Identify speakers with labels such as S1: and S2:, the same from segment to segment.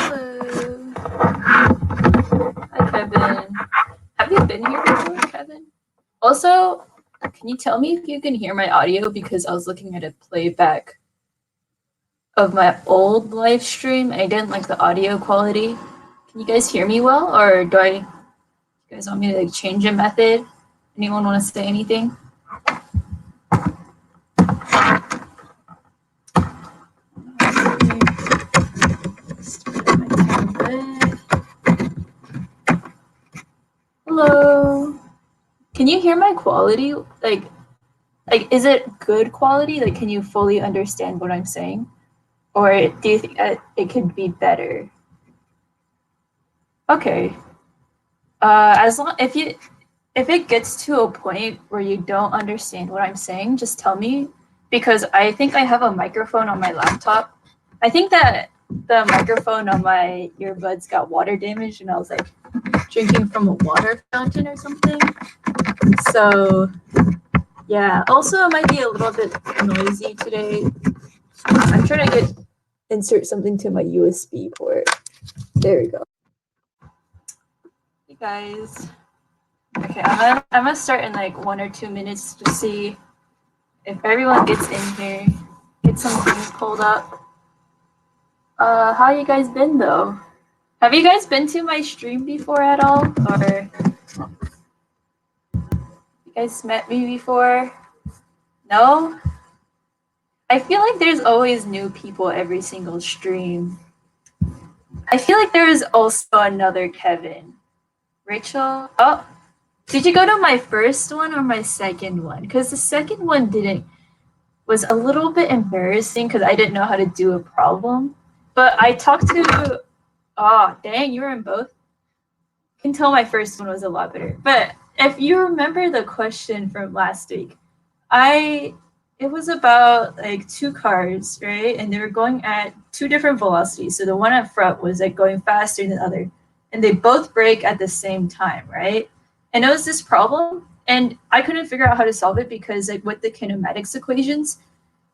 S1: Hello. Hi, Kevin. Have you been here before, Kevin? Also, can you tell me if you can hear my audio? Because I was looking at a playback of my old live stream. I didn't like the audio quality. Can you guys hear me well? Or you guys want me to change a method? Anyone want to say anything? Hello. Can you hear my quality? Like, is it good quality? Like, can you fully understand what I'm saying? Or do you think it could be better? Okay. As long if it gets to a point where you don't understand what I'm saying, just tell me, because I think I have a microphone on my laptop. I think that the microphone on my earbuds got water damage, and I was like drinking from a water fountain or something. So yeah. Also, it might be a little bit noisy today. I'm trying to insert something to my USB port. There we go. Hey guys. Okay, I'm gonna start in like 1 or 2 minutes to see if everyone gets in here. Get some things pulled up. How you guys been though? Have you guys been to my stream before at all? Or you guys met me before? No? I feel like there's always new people every single stream. I feel like there is also another Kevin. Rachel? Oh, did you go to my first one or my second one? Because the second one was a little bit embarrassing because I didn't know how to do a problem. But I talked to, oh, dang, you were in both? I can tell my first one was a lot better. But if you remember the question from last week, it was about like two cars, right? And they were going at two different velocities. So the one at front was like going faster than the other. And they both brake at the same time, right? And it was this problem. And I couldn't figure out how to solve it because like with the kinematics equations,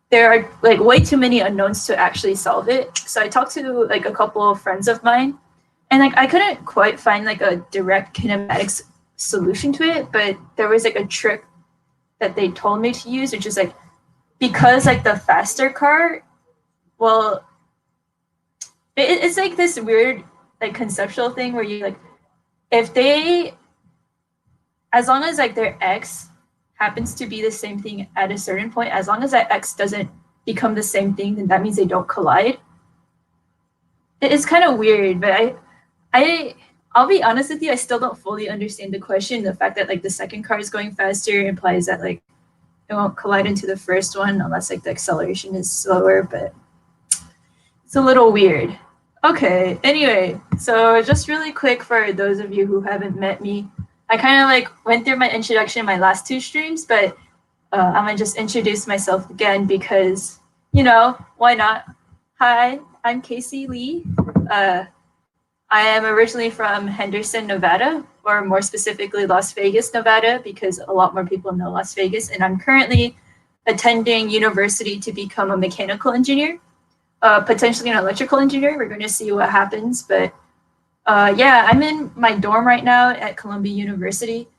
S1: there are like way too many unknowns to actually solve it. So I talked to like a couple of friends of mine, and like I couldn't quite find like a direct kinematics solution to it, but there was like a trick that they told me to use, which is like, because like the faster car, well, it's like this weird like conceptual thing where you like, if they, as long as like their x happens to be the same thing at a certain point, as long as that x doesn't become the same thing, then that means they don't collide. It's kind of weird, but I'll be honest with you, I still don't fully understand the question. The fact that like the second car is going faster implies that like it won't collide into the first one unless like the acceleration is slower, but it's a little weird. Okay, anyway, so just really quick for those of you who haven't met me, I kind of like went through my introduction in my last two streams, but I'm gonna just introduce myself again because, you know, why not? Hi, I'm Casey Lee. I am originally from Henderson, Nevada, or more specifically Las Vegas, Nevada, because a lot more people know Las Vegas. And I'm currently attending university to become a mechanical engineer, potentially an electrical engineer. We're going to see what happens. But yeah, I'm in my dorm right now at Columbia University.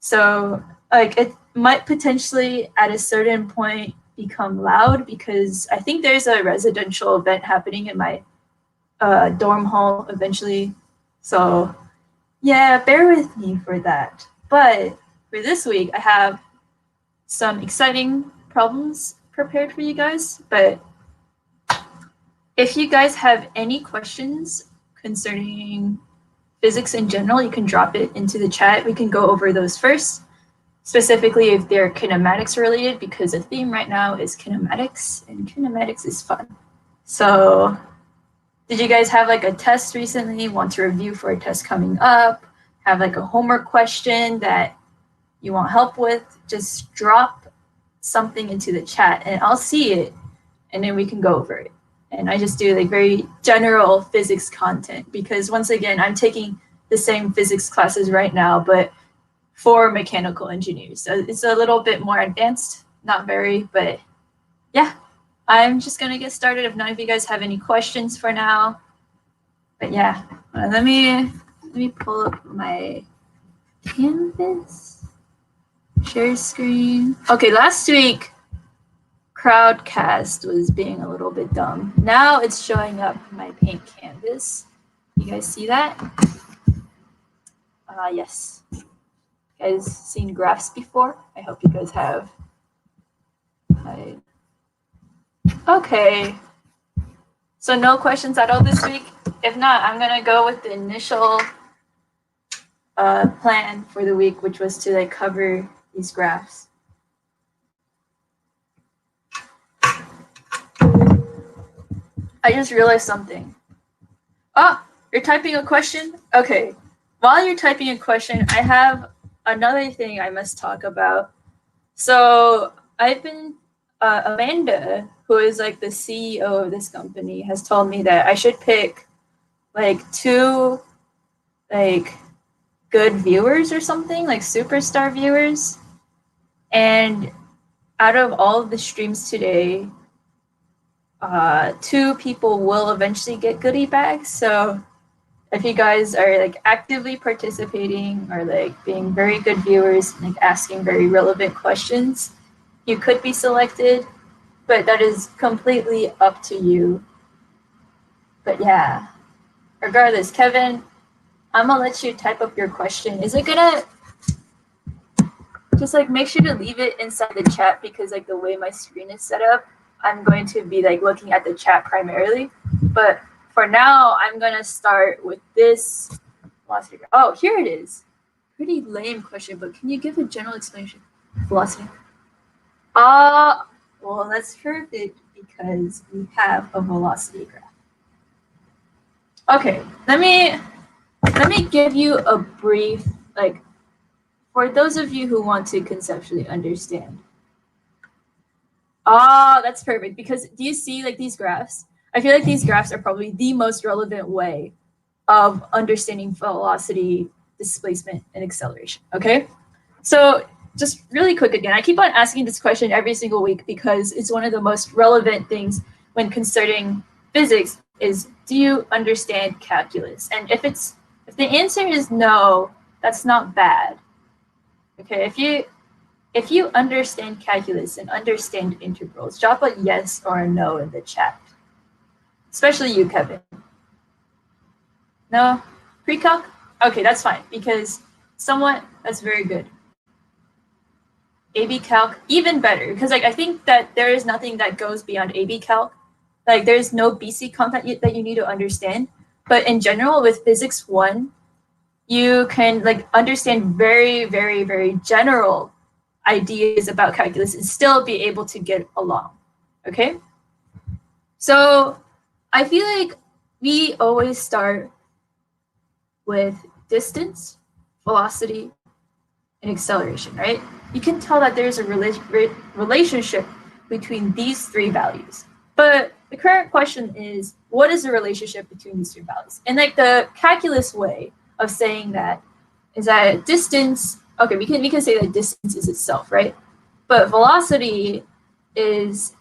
S1: So like it might potentially at a certain point become loud because I think there's a residential event happening in my dorm hall eventually. So yeah, bear with me for that. But for this week, I have some exciting problems prepared for you guys. But if you guys have any questions concerning physics in general, you can drop it into the chat. We can go over those first, specifically if they're kinematics related, because the theme right now is kinematics, and kinematics is fun. So did you guys have like a test recently, want to review for a test coming up, have like a homework question that you want help with? Just drop something into the chat and I'll see it and then we can go over it. And I just do like very general physics content because once again, I'm taking the same physics classes right now, but for mechanical engineers. So it's a little bit more advanced, not very, but yeah, I'm just gonna get started. If none of you guys have any questions for now, But yeah, let me pull up my Canvas. Share screen. Okay, last week Crowdcast was being a little bit dumb. Now it's showing up in my paint canvas. You guys see that? Yes. You guys seen graphs before? I hope you guys have. Okay. So no questions at all this week? If not, I'm gonna go with the initial plan for the week, which was to like cover these graphs. I just realized something. Oh, you're typing a question? Okay. While you're typing a question, I have another thing I must talk about. So I've been, Amanda, who is like the CEO of this company, has told me that I should pick like 2 like good viewers or something, like superstar viewers. And out of all of the streams today, 2 people will eventually get goodie bags. So if you guys are like actively participating or like being very good viewers, like asking very relevant questions, you could be selected, but that is completely up to you. But yeah, regardless, Kevin, I'm gonna let you type up your question. Is it gonna just like make sure to leave it inside the chat, because like the way my screen is set up, I'm going to be like looking at the chat primarily. But for now, I'm gonna start with this velocity. Oh, here it is. Pretty lame question, but can you give a general explanation? Velocity. Well, that's perfect because we have a velocity graph. Okay, let me give you a brief, like, for those of you who want to conceptually understand. That's perfect, because do you see like these graphs? I feel like these graphs are probably the most relevant way of understanding velocity, displacement, and acceleration, okay? So just really quick again, I keep on asking this question every single week because it's one of the most relevant things when considering physics is, do you understand calculus? And if the answer is no, that's not bad. Okay, if you understand calculus and understand integrals, drop a yes or a no in the chat. Especially you, Kevin. No? Pre-calc? Okay, that's fine, because somewhat, that's very good. AB Calc, even better, because like I think that there is nothing that goes beyond AB Calc. Like there's no BC content that you need to understand. But in general, with Physics 1, you can like understand very, very, very general ideas about calculus and still be able to get along. Okay? So I feel like we always start with distance, velocity, and acceleration, right? You can tell that there's a relationship between these 3 values. But the current question is, what is the relationship between these 3 values? And like the calculus way of saying that is that distance, okay, we can say that distance is itself, right? But velocity is,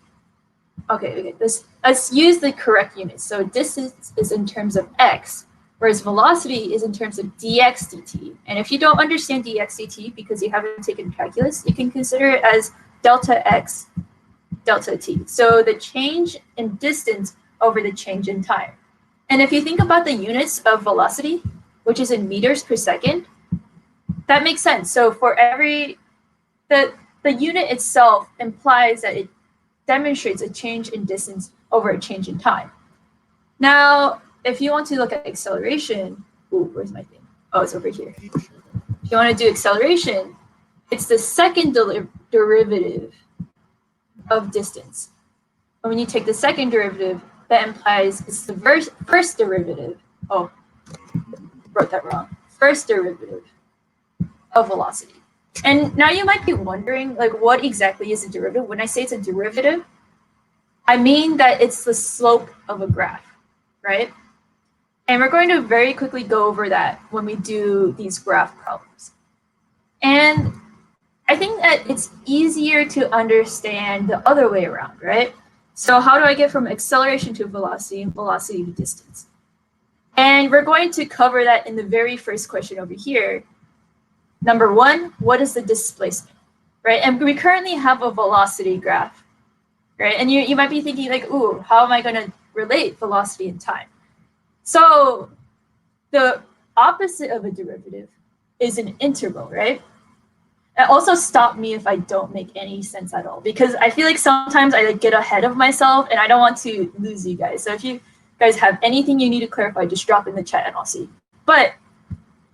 S1: okay, let's use the correct units. So distance is in terms of x, whereas velocity is in terms of dx dt. And if you don't understand dx dt because you haven't taken calculus, you can consider it as delta x, delta t. So the change in distance over the change in time. And if you think about the units of velocity, which is in meters per second, that makes sense. So for every, the unit itself implies that it demonstrates a change in distance over a change in time. Now, if you want to look at acceleration, where's my thing? Oh, it's over here. If you want to do acceleration, it's the second derivative of distance. And when you take the second derivative, that implies it's the first derivative. Oh, wrote that wrong. First derivative of velocity. And now you might be wondering, like, what exactly is a derivative? When I say it's a derivative, I mean that it's the slope of a graph, right? And we're going to very quickly go over that when we do these graph problems. And I think that it's easier to understand the other way around, right? So how do I get from acceleration to velocity and velocity to distance? And we're going to cover that in the very first question over here. Number one, what is the displacement, right? And we currently have a velocity graph, right? And you might be thinking like, ooh, how am I going to relate velocity and time? So the opposite of a derivative is an integral, right? And also stop me if I don't make any sense at all, because I feel like sometimes I like get ahead of myself and I don't want to lose you guys. So if you guys have anything you need to clarify, just drop in the chat and I'll see. But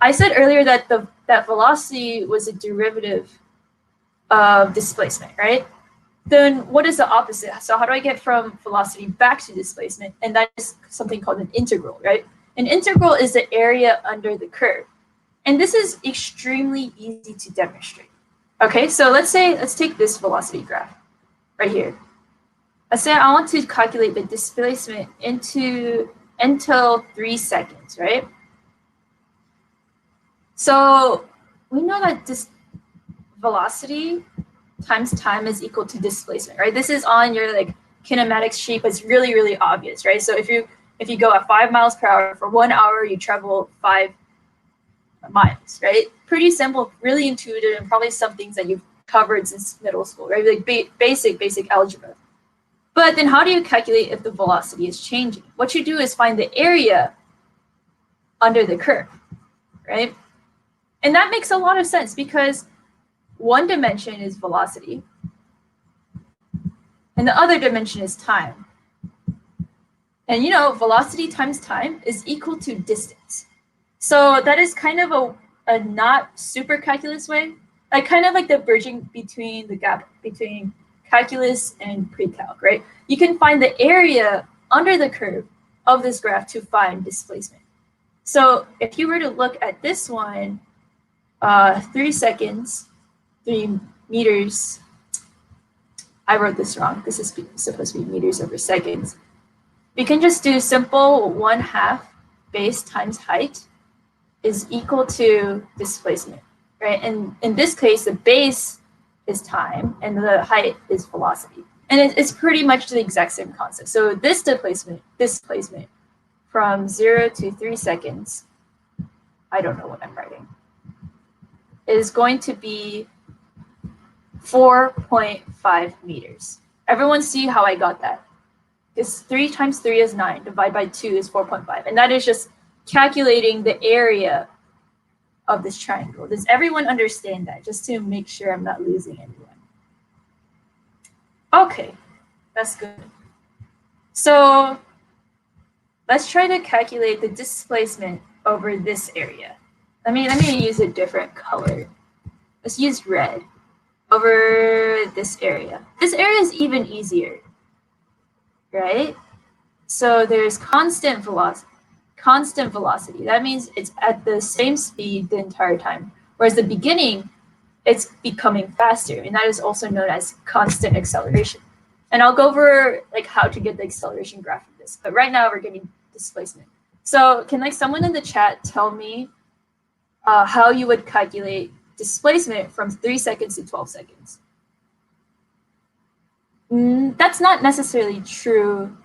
S1: I said earlier that that velocity was a derivative of displacement, right? Then what is the opposite? So how do I get from velocity back to displacement? And that is something called an integral, right? An integral is the area under the curve. And this is extremely easy to demonstrate. Okay, so let's take this velocity graph right here. Let's say I want to calculate the displacement until 3 seconds, right? So we know that this velocity times time is equal to displacement, right? This is on your like kinematics sheet, but it's really, really obvious, right? So if you go at 5 miles per hour for 1 hour, you travel 5 miles, right? Pretty simple, really intuitive, and probably some things that you've covered since middle school, right? Like basic algebra. But then how do you calculate if the velocity is changing? What you do is find the area under the curve, right? And that makes a lot of sense because one dimension is velocity and the other dimension is time. And you know, velocity times time is equal to distance. So that is kind of a not super calculus way, like kind of like the bridging between the gap between calculus and pre-calc, right? You can find the area under the curve of this graph to find displacement. So if you were to look at this one, 3 seconds, 3 meters. I wrote this wrong. This is supposed to be meters over seconds. We can just do simple 1/2 base times height is equal to displacement, right? And in this case, the base is time and the height is velocity. And it's pretty much the exact same concept. So this displacement from 0 to 3 seconds, I don't know what I'm writing, is going to be 4.5 meters. Everyone see how I got that? Because 3 times 3 is 9, divided by 2 is 4.5. And that is just calculating the area of this triangle. Does everyone understand that? Just to make sure I'm not losing anyone. Okay, that's good. So let's try to calculate the displacement over this area. Let me use a different color. Let's use red over this area. This area is even easier, right? So there's constant velocity. That means it's at the same speed the entire time. Whereas the beginning, it's becoming faster, and that is also known as constant acceleration. And I'll go over like how to get the acceleration graph of this. But right now we're getting displacement. So can like someone in the chat tell me how you would calculate displacement from 3 seconds to 12 seconds? That's not necessarily true.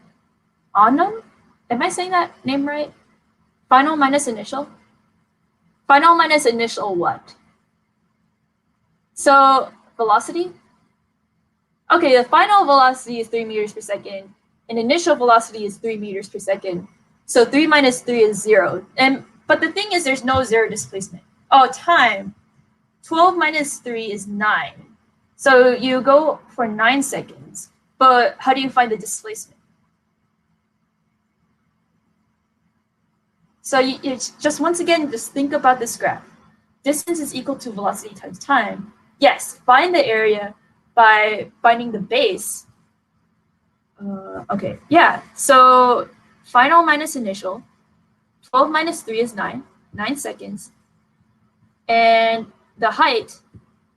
S1: Anam? Am I saying that name right? Final minus initial? Final minus initial what? So velocity? Okay, the final velocity is 3 meters per second, and initial velocity is 3 meters per second. So 3 minus 3 is 0. But the thing is, there's no 0 displacement. Oh, time. 12 minus 3 is 9. So you go for 9 seconds. But how do you find the displacement? So you just once again, just think about this graph. Distance is equal to velocity times time. Yes, find the area by finding the base. Okay, yeah. So final minus initial. 12 minus 3 is 9 seconds. And the height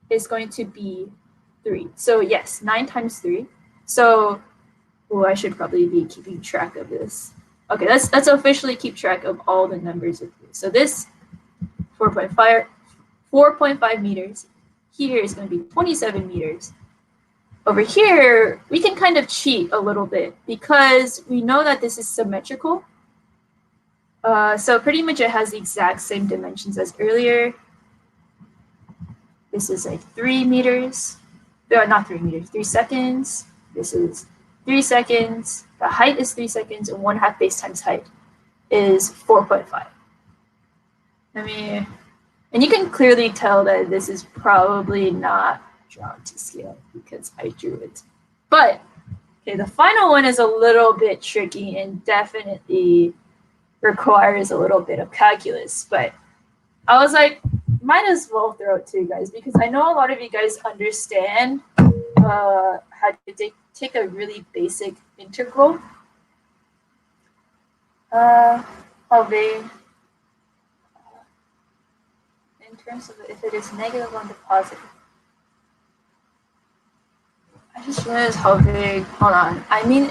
S1: is going to be 3. So yes, 9 times 3. So I should probably be keeping track of this. Okay, let's officially keep track of all the numbers with you. So this 4.5 meters. Here is going to be 27 meters. Over here, we can kind of cheat a little bit because we know that this is symmetrical. So pretty much it has the exact same dimensions as earlier. This is like 3 meters. Not 3 meters, 3 seconds. This is 3 seconds. The height is 3 seconds, and 1/2 base times height is 4.5. And you can clearly tell that this is probably not drawn to scale because I drew it. But, okay, the final one is a little bit tricky and definitely requires a little bit of calculus. But I was like, might as well throw it to you guys because I know a lot of you guys understand how to take a really basic integral. How big? In terms of if it is negative on the positive. I just realized how big. Hold on. I mean,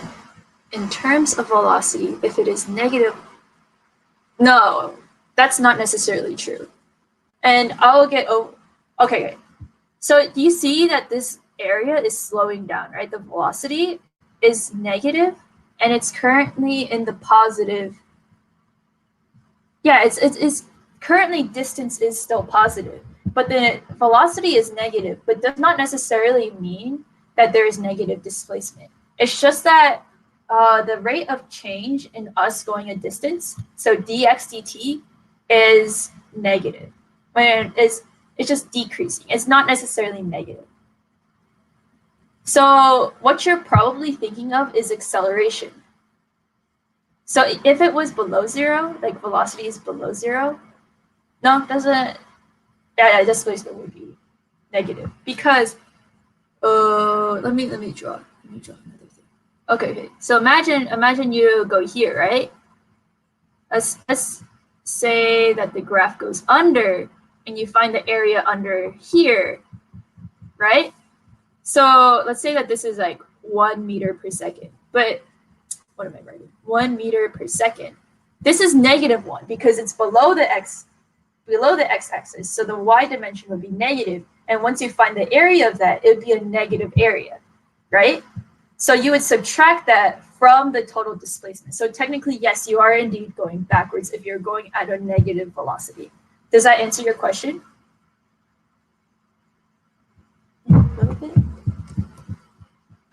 S1: in terms of velocity, if it is negative. No, that's not necessarily true. And I'll get over. Okay. So do you see that this area is slowing down, right? The velocity is negative, and it's currently in the positive. Yeah, it's currently distance is still positive, but the velocity is negative, but does not necessarily mean that there is negative displacement. It's just that the rate of change in us going a distance, so dx dt, is negative. When it's just decreasing. It's not necessarily negative. So what you're probably thinking of is acceleration. So if it was below zero, like velocity is below zero, no, it doesn't. Yeah, displacement would be negative because let me draw. Let me draw another thing. Okay. So imagine you go here, right? Let's say that the graph goes under, and you find the area under here, right? So let's say that this is like 1 meter per second, but what am I writing? 1 meter per second. This is -1 because it's below the x-axis. So the y dimension would be negative. And once you find the area of that, it would be a negative area, right? So you would subtract that from the total displacement. So technically, yes, you are indeed going backwards if you're going at a negative velocity. Does that answer your question? A little bit?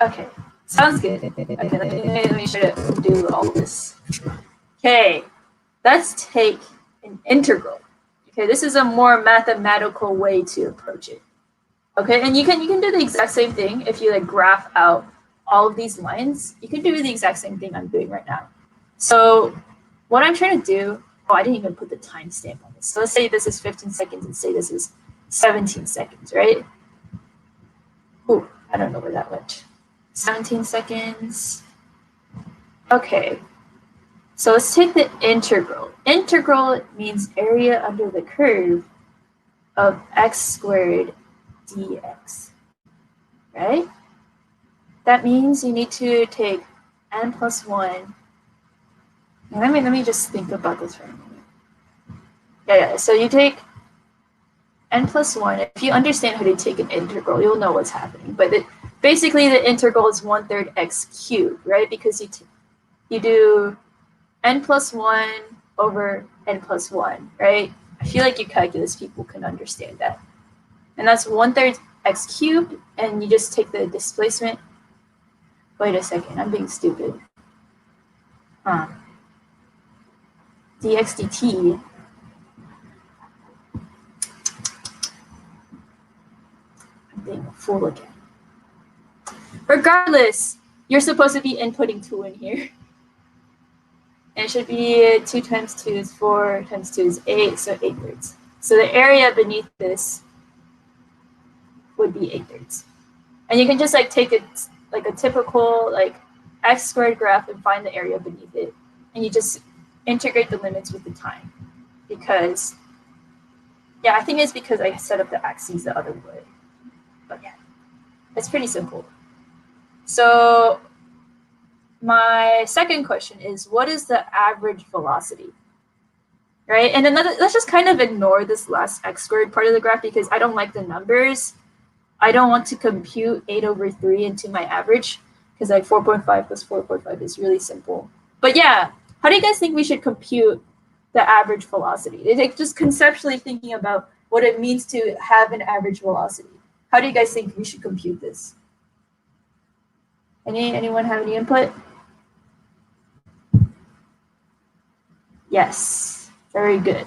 S1: Okay, sounds good. Okay, let me try to do all this. Okay, let's take an integral. Okay, this is a more mathematical way to approach it. Okay, and you can do the exact same thing if you like graph out all of these lines. You can do the exact same thing I'm doing right now. So what I'm trying to do, I didn't even put the timestamp on this. So let's say this is 15 seconds and say this is 17 seconds, right? Ooh, I don't know where that went. 17 seconds. Okay, so let's take the integral. Integral means area under the curve of x squared dx, right? That means you need to take n plus 1. Let me just think about this for a minute. Yeah, so you take n plus 1. If you understand how to take an integral, you'll know what's happening. But basically, the integral is 1/3 x cubed, right? Because you do n plus 1 over n plus 1, right? I feel like you calculus people can understand that. And that's 1/3 x cubed, and you just take the displacement. Wait a second, I'm being stupid. Dx dt. I'm being a fool again. Regardless, you're supposed to be inputting 2 in here. And it should be 2 times 2 is 4 times 2 is 8, so 8/3. So the area beneath this would be 8/3. And you can just like take it like a typical like x squared graph and find the area beneath it. And you just integrate the limits with the time. Because, yeah, I think it's because I set up the axes the other way. But yeah, it's pretty simple. So my second question is, what is the average velocity? Right? And let's just kind of ignore this last x squared part of the graph because I don't like the numbers. I don't want to compute 8/3 into my average because like 4.5 plus 4.5 is really simple. But yeah, how do you guys think we should compute the average velocity. It's like just conceptually thinking about what it means to have an average velocity. How do you guys think we should compute this? Anyone have any input? Yes, very good.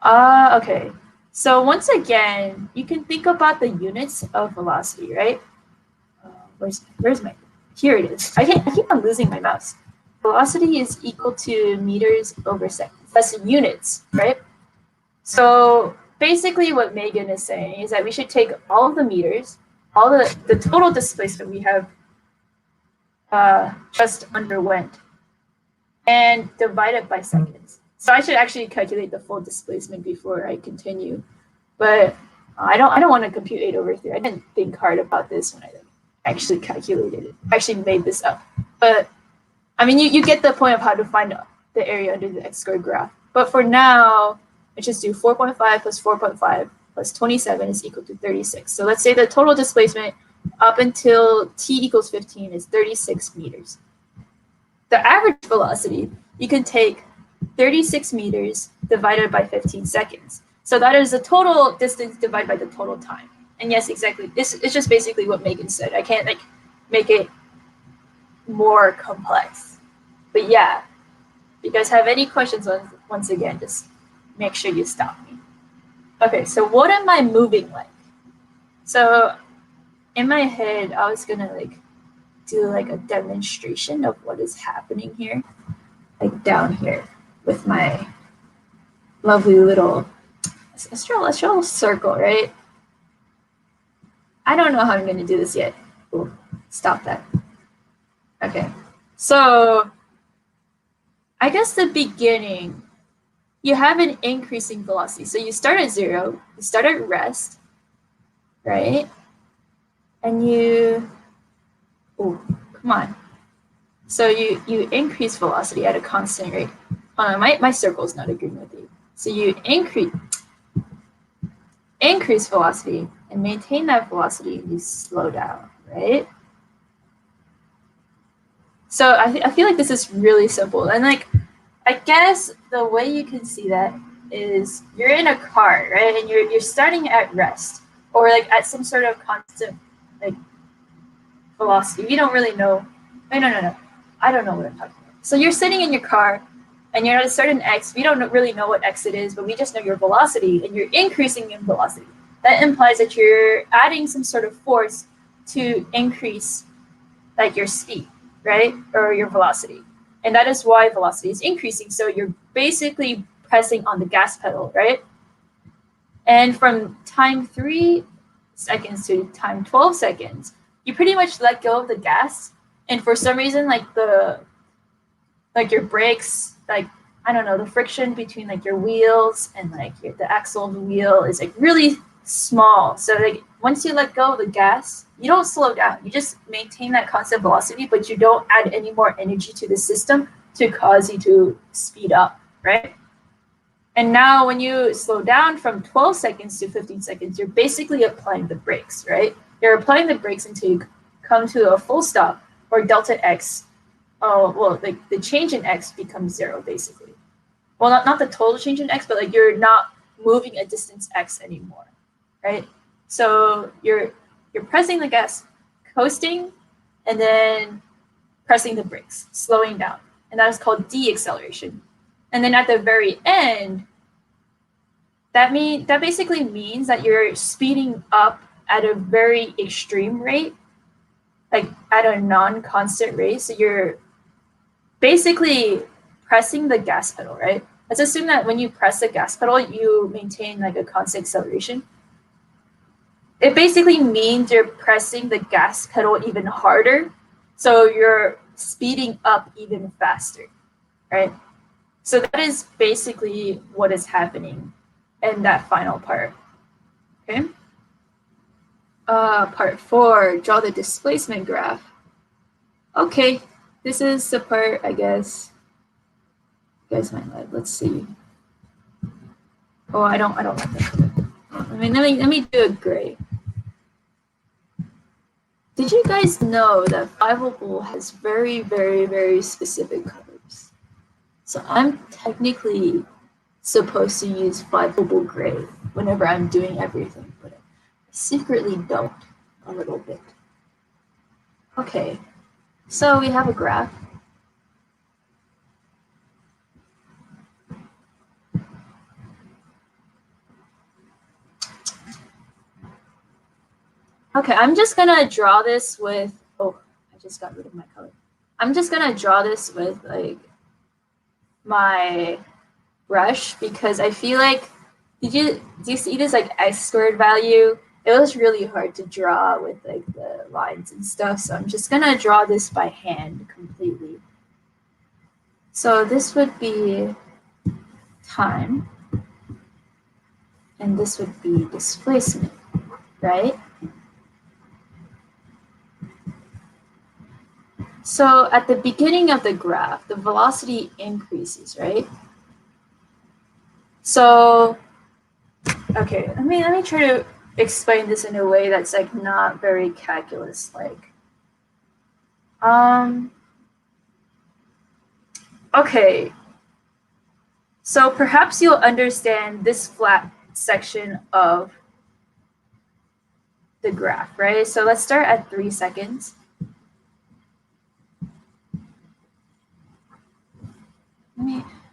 S1: Okay. So once again, you can think about the units of velocity, right? Where's my? Here it is. I keep on losing my mouse. Velocity is equal to meters over seconds. That's units, right? So basically, what Megan is saying is that we should take all of the meters, all the total displacement we have just underwent, and divide it by seconds. So I should actually calculate the full displacement before I continue. But I don't want to compute 8/3. I didn't think hard about this when I actually calculated it. I actually made this up. But I mean, you get the point of how to find the area under the x-squared graph. But for now, let's just do 4.5 plus 4.5 plus 27 is equal to 36. So let's say the total displacement up until t equals 15 is 36 meters. The average velocity, you can take 36 meters divided by 15 seconds. So that is the total distance divided by the total time. And yes, exactly. This is just basically what Megan said. I can't make it more complex. But yeah, if you guys have any questions, once again, just make sure you stop me. Okay, so what am I moving like? So in my head, I was gonna do a demonstration of what is happening here, down here with my lovely little astral circle, right? I don't know how I'm gonna do this yet. Ooh, stop that. Okay, so I guess the beginning, you have an increasing velocity. So you start at 0, you start at rest, right? And come on. So you increase velocity at a constant rate. My circle's not agreeing with you. So you increase velocity and maintain that velocity, and you slow down, right? So I feel like this is really simple. And I guess the way you can see that is you're in a car, right? And you're starting at rest or at some sort of constant velocity. You don't really know. No. I don't know what I'm talking about. So you're sitting in your car and you're at a certain x. We don't really know what x it is, but we just know your velocity and you're increasing in velocity. That implies that you're adding some sort of force to increase your speed, right? Or your velocity. And that is why velocity is increasing. So you're basically pressing on the gas pedal, right? And from time 3 seconds to time 12 seconds, you pretty much let go of the gas. And for some reason, your brakes, I don't know, the friction between your wheels and the axle of the wheel is really small. So once you let go of the gas, you don't slow down. You just maintain that constant velocity, but you don't add any more energy to the system to cause you to speed up, right? And now when you slow down from 12 seconds to 15 seconds, you're basically applying the brakes, right? You're applying the brakes until you come to a full stop or delta x. The change in x becomes 0, basically. Well, not the total change in x, but you're not moving a distance x anymore, right? So you're pressing the gas, coasting, and then pressing the brakes, slowing down. And that is called deceleration. And then at the very end, that basically means that you're speeding up at a very extreme rate, at a non-constant rate. So you're basically pressing the gas pedal, right? Let's assume that when you press the gas pedal, you maintain a constant acceleration. It basically means you're pressing the gas pedal even harder. So you're speeding up even faster, right? So that is basically what is happening in that final part, okay? Part 4, draw the displacement graph. Okay, this is the part, I guess. You guys might like, let's see. Oh, I don't like that. Let me do a gray. Did you guys know that Fiveable has very, very, very specific colors? So I'm technically supposed to use Fiveable gray whenever I'm doing everything, but I secretly don't a little bit. Okay, so we have a graph. Okay, I'm just gonna draw this with, oh, I just got rid of my color. I'm just gonna draw this with like my brush because I feel like, do you see this like x² value? It was really hard to draw with like the lines and stuff, so I'm just gonna draw this by hand completely. So this would be time, and this would be displacement, right? So at the beginning of the graph, the velocity increases, right? So, okay, let me try to explain this in a way that's like not very calculus-like. Okay, so perhaps you'll understand this flat section of the graph, right? So let's start at 3 seconds.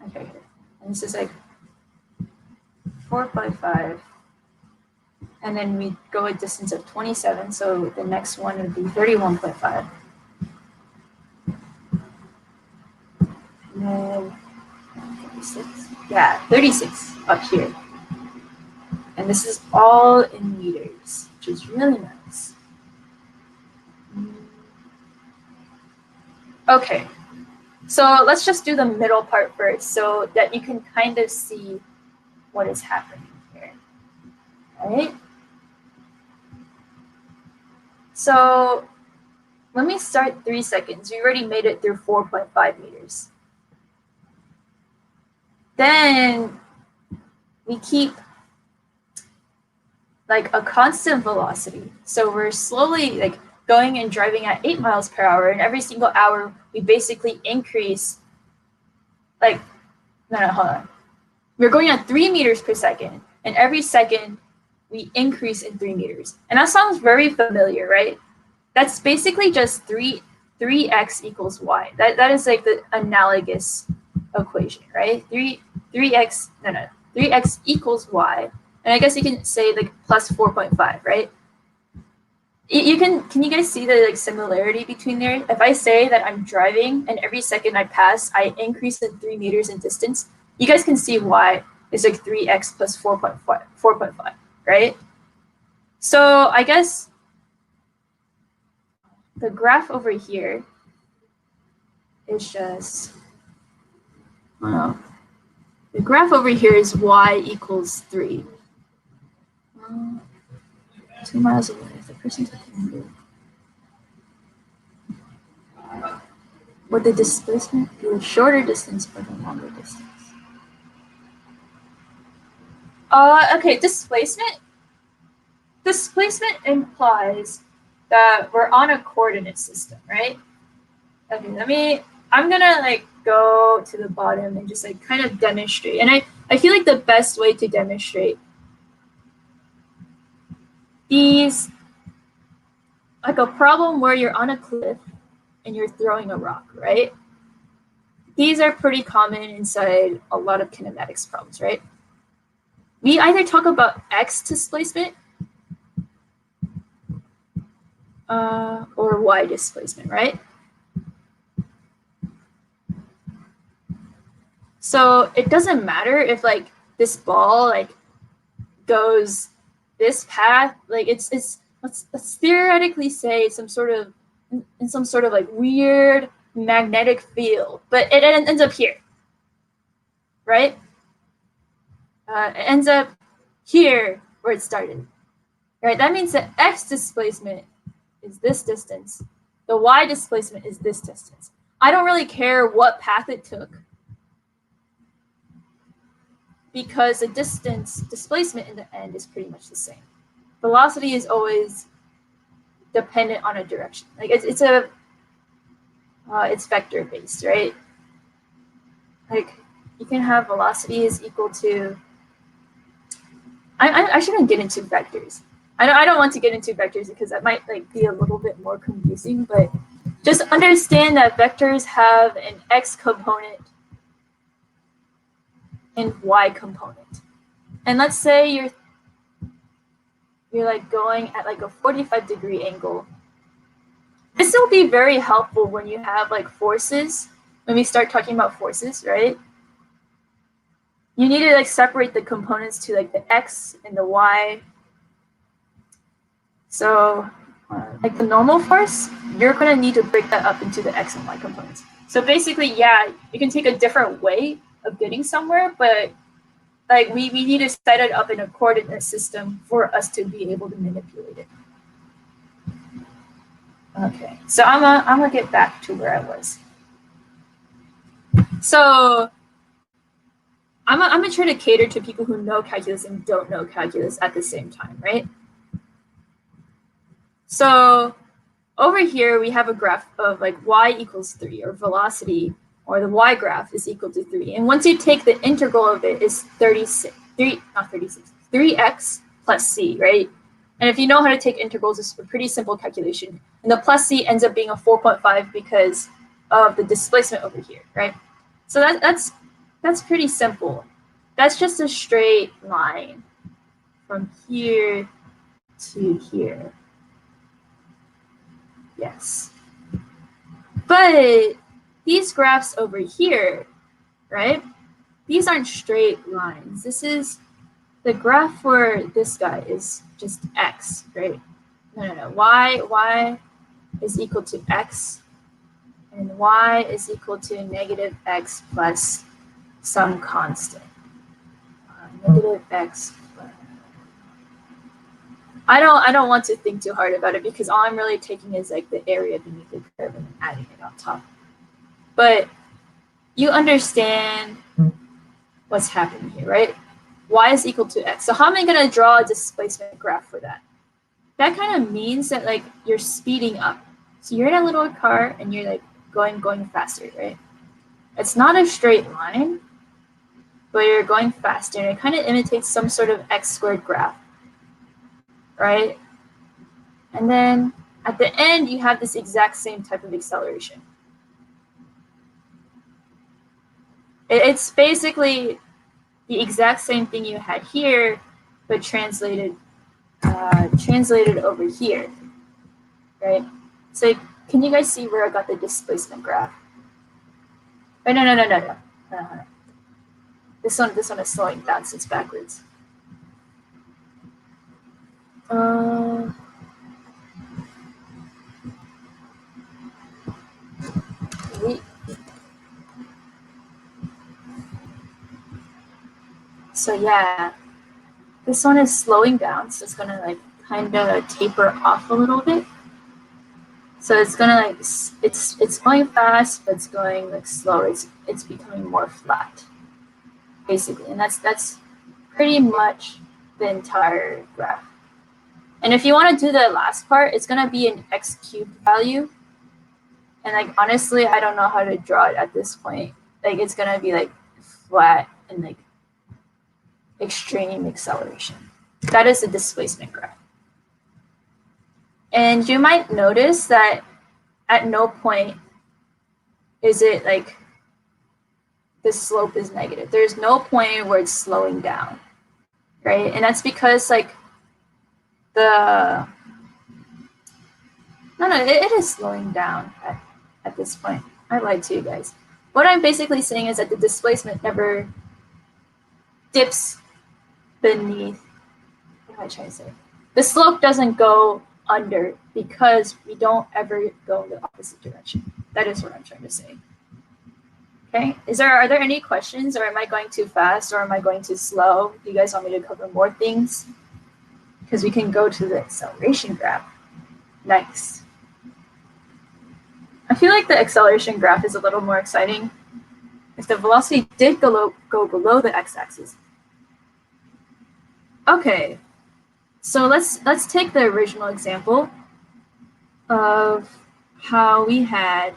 S1: Okay, and this is like 4.5, and then we go a distance of 27, so the next one would be 31.5. And then 36, yeah, 36 up here. And this is all in meters, which is really nice. Okay, so let's just do the middle part first so that you can kind of see what is happening here. All right. So let me start 3 seconds. We already made it through 4.5 meters. Then we keep like a constant velocity. So we're slowly like going and driving at 8 miles per hour, and every single hour we basically increase like, no, hold on. We're going at 3 meters per second, and every second we increase in 3 meters. And that sounds very familiar, right? That's basically just 3x equals y. That is like the analogous equation, right? 3x equals y. And I guess you can say like plus 4.5, right? Can you guys see the like similarity between there? If I say that I'm driving and every second I pass, I increase in 3 meters in distance, you guys can see why it's like 3x plus 4.5, right? So I guess the graph over here is just, I don't know. The graph over here is y equals 3. 2 miles away, the person's would the displacement be a shorter distance or a longer distance? Okay, displacement. Displacement implies that we're on a coordinate system, right? Okay, I'm gonna like go to the bottom and just like kind of demonstrate. And I feel like the best way to demonstrate these, like a problem where you're on a cliff and you're throwing a rock, right? These are pretty common inside a lot of kinematics problems, right? We either talk about x displacement or y displacement, right? So it doesn't matter if like this ball like goes this path, like let's theoretically say some sort of in some sort of like weird magnetic field, but it ends up here, right? It ends up here where it started, right? That means that x displacement is this distance, the y displacement is this distance. I don't really care what path it took, because the displacement in the end is pretty much the same. Velocity is always dependent on a direction. Like it's vector based, right? like you can have velocity is equal to, I shouldn't get into vectors. I don't want to get into vectors because that might like be a little bit more confusing, but just understand that vectors have an x component and y component. And let's say you're like going at like a 45-degree angle. This will be very helpful when you have like forces, when we start talking about forces, right? You need to like separate the components to like the x and the y. So like the normal force, you're going to need to break that up into the x and y components. So basically, yeah, you can take a different way of getting somewhere, but like we need to set it up in a coordinate system for us to be able to manipulate it. Okay, so I'm gonna get back to where I was. So I'm gonna try to cater to people who know calculus and don't know calculus at the same time, right? So over here we have a graph of like y equals 3, or velocity, or the y graph is equal to 3. And once you take the integral of it is 3x plus c, right? And if you know how to take integrals, it's a pretty simple calculation. And the plus c ends up being a 4.5 because of the displacement over here, right? So that's pretty simple. That's just a straight line from here to here. Yes. But these graphs over here, right? These aren't straight lines. This is the graph for this guy is just x, right? No. Y is equal to x, and y is equal to negative x plus some constant. Negative x plus. I don't want to think too hard about it because all I'm really taking is like the area beneath the curve and adding it on top. But you understand what's happening here, right? Y is equal to x. So how am I going to draw a displacement graph for that? That kind of means that like you're speeding up. So you're in a little car and you're like going faster, right? It's not a straight line, but you're going faster, and it kind of imitates some sort of x squared graph, right? And then at the end, you have this exact same type of acceleration. It's basically the exact same thing you had here, but translated over here, right? So can you guys see where I got the displacement graph? Oh, no. This one is slowing down, so it's backwards. So yeah, this one is slowing down, so it's gonna like kind of taper off a little bit. So it's gonna like it's going fast, but it's going like slow. It's becoming more flat, basically, and that's pretty much the entire graph. And if you want to do the last part, it's gonna be an x cubed value. And like honestly, I don't know how to draw it at this point. Like it's gonna be like flat and like extreme acceleration. That is the displacement graph. And you might notice that at no point is it like the slope is negative. There's no point where it's slowing down, right? And that's because like no, it is slowing down at this point. I lied to you guys. What I'm basically saying is that the displacement never dips beneath, what am I trying to say? The slope doesn't go under because we don't ever go in the opposite direction. That is what I'm trying to say. Okay, are there any questions, or am I going too fast, or am I going too slow? Do you guys want me to cover more things? Because we can go to the acceleration graph next. I feel like the acceleration graph is a little more exciting if the velocity did go below the x-axis. Okay, so let's take the original example of how we had.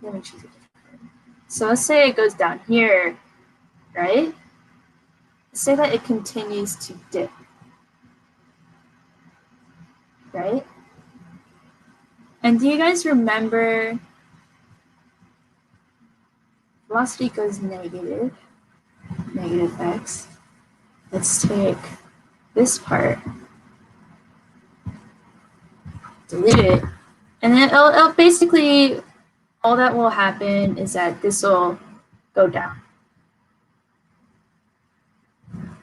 S1: Let me choose a different. So let's say it goes down here, right? Let's say that it continues to dip, right? And do you guys remember velocity goes negative x. Let's take this part, delete it, and then it'll basically, all that will happen is that this will go down,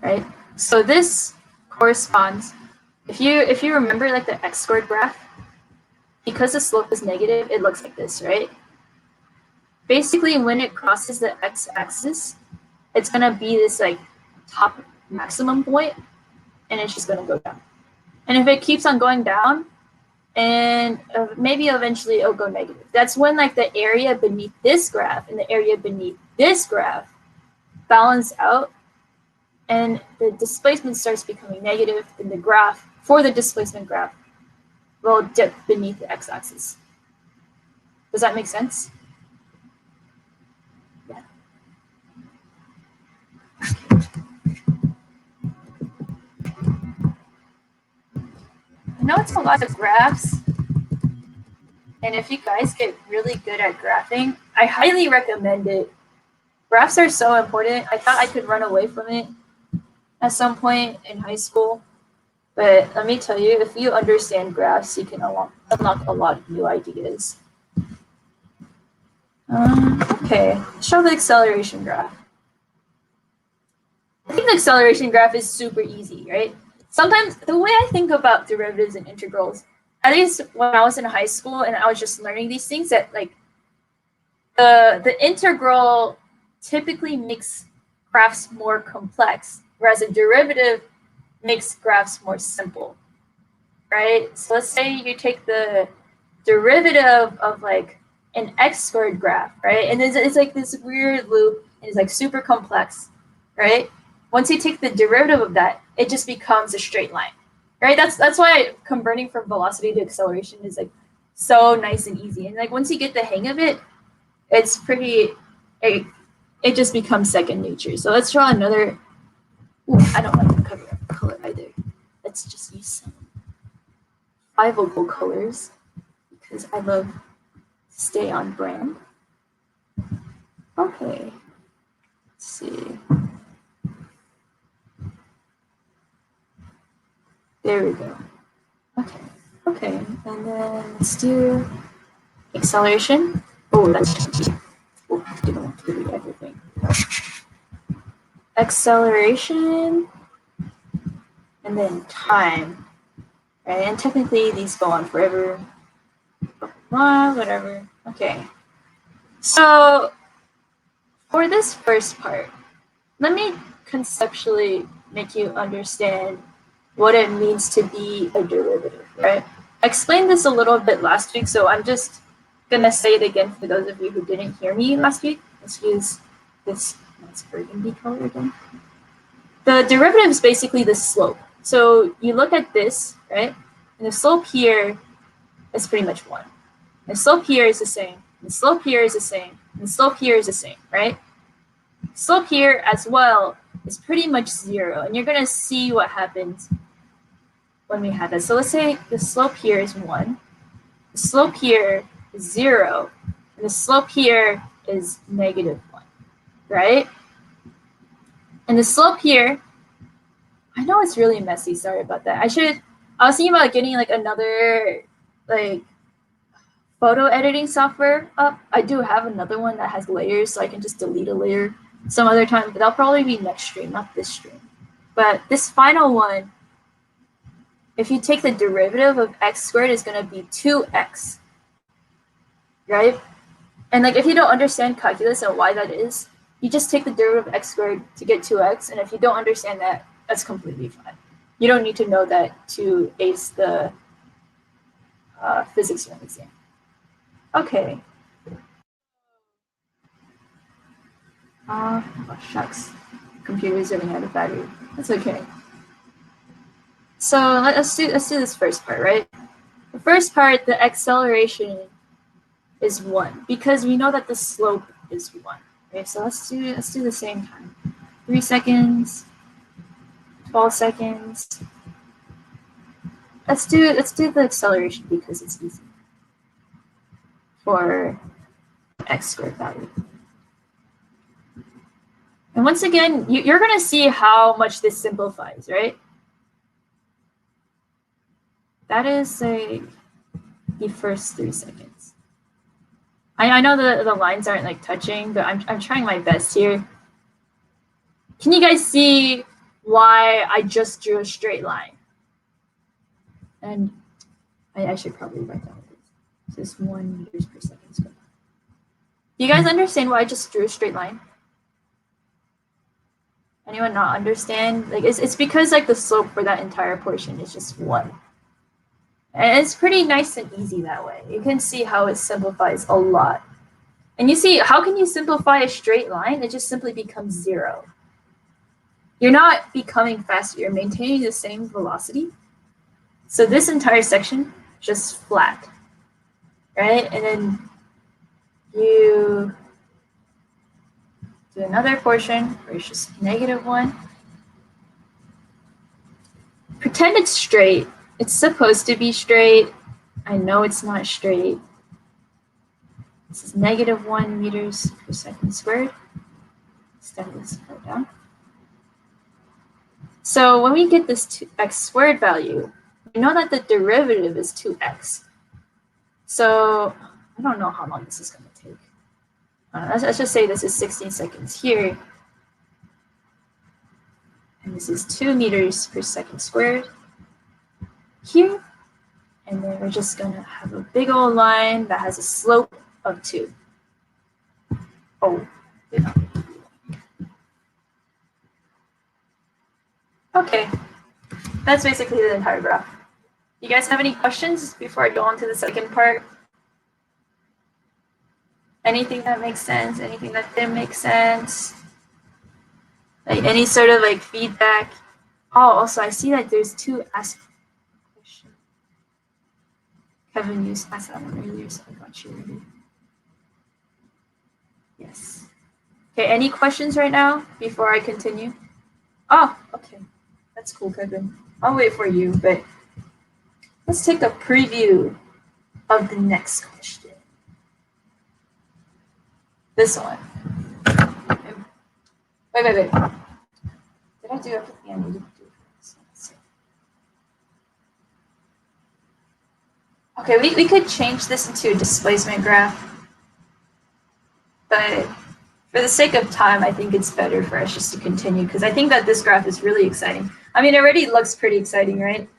S1: right? So this corresponds, if you remember like the x squared graph, because the slope is negative, it looks like this, right? Basically, when it crosses the x-axis, it's gonna be this like top maximum point, and it's just gonna go down. And if it keeps on going down, and maybe eventually it'll go negative. That's when like the area beneath this graph and the area beneath this graph balance out, and the displacement starts becoming negative, and the graph for the displacement graph will dip beneath the x-axis. Does that make sense? Yeah. I know it's a lot of graphs, and if you guys get really good at graphing, I highly recommend it. Graphs are so important. I thought I could run away from it at some point in high school, but let me tell you, if you understand graphs, you can unlock a lot of new ideas. Okay, show the acceleration graph. I think the acceleration graph is super easy, right? Sometimes the way I think about derivatives and integrals, at least when I was in high school and I was just learning these things, that like the integral typically makes graphs more complex, whereas a derivative makes graphs more simple, right? So let's say you take the derivative of like an x squared graph, right? And it's like this weird loop, and it's like super complex, right? Once you take the derivative of that, it just becomes a straight line, right? That's why converting from velocity to acceleration is like so nice and easy. And like once you get the hang of it, it's pretty, it just becomes second nature. So let's draw another. Ooh, I don't like the color either. Let's just use some Fiveable colors because I love to stay on brand. Okay, let's see. There we go. Okay, and then let's do acceleration. Oh, that's cheeky. Oh, I didn't want to do everything. Acceleration, and then time, right? And technically these go on forever. Whatever. Okay. So for this first part, let me conceptually make you understand what it means to be a derivative, right? I explained this a little bit last week, so I'm just gonna say it again for those of you who didn't hear me last week. Let's use this nice burgundy color again. The derivative is basically the slope. So you look at this, right? And the slope here is pretty much 1. The slope here is the same. The slope here is the same. The slope here is the same, right? Slope here as well is pretty much 0. And you're going to see what happens when we have that. So let's say the slope here is 1. The slope here is 0. And the slope here is -1, right? And the slope here, I know it's really messy. Sorry about that. I was thinking about getting like another like photo editing software up. I do have another one that has layers, so I can just delete a layer some other time, but that'll probably be next stream, not this stream. But this final one, if you take the derivative of x squared, is going to be 2x, right? And like if you don't understand calculus and why that is, you just take the derivative of x squared to get 2x, and if you don't understand that, that's completely fine. You don't need to know that to ace the physics room exam. Okay. Oh, shucks. Computer's running out of battery. That's okay. So let's do this first part, right? The first part, the acceleration is 1, because we know that the slope is 1. Okay, so let's do the same time. 3 seconds, 12 seconds. Let's do the acceleration because it's easy for x squared value. And once again, you're going to see how much this simplifies, right? That is the first 3 seconds. I know the lines aren't like touching, but I'm trying my best here. Can you guys see why I just drew a straight line? And I should probably write down this. This is 1 meters per second squared. Do you guys understand why I just drew a straight line? Anyone not understand? Like it's because like the slope for that entire portion is just 1. And it's pretty nice and easy that way. You can see how it simplifies a lot. And you see, how can you simplify a straight line? It just simply becomes 0. You're not becoming faster, you're maintaining the same velocity. So this entire section is just flat, right? And then you do another portion where it's just -1. Pretend it's straight. It's supposed to be straight. I know it's not straight. This is -1 meters per second squared. Step this part down. So when we get this 2x squared value, we know that the derivative is 2x. So I don't know how long this is going to take. Let's just say this is 16 seconds here. And this is 2 meters per second squared here. And then we're just going to have a big old line that has a slope of 2. Oh, yeah. Okay, that's basically the entire graph. You guys have any questions before I go on to the second part? Anything that makes sense? Anything that didn't make sense? Like any sort of like feedback? Oh, also I see that there's 2 ask questions. Kevin, you asked that one earlier, so I got you ready. Yes. Okay, any questions right now before I continue? Oh, okay. That's cool, Kevin. I'll wait for you, but let's take a preview of the next question. This one. Wait. Did I do everything I needed to do for this one? Okay, we could change this into a displacement graph, but for the sake of time, I think it's better for us just to continue because I think that this graph is really exciting. I mean, it already looks pretty exciting, right? Is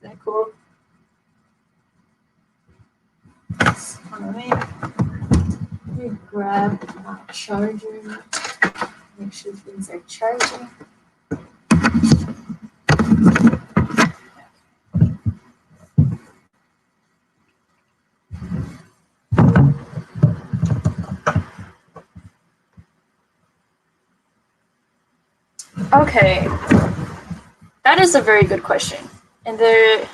S1: that cool? Hold on, let me grab my charger. Make sure things are charging. Okay, that is a very good question. And that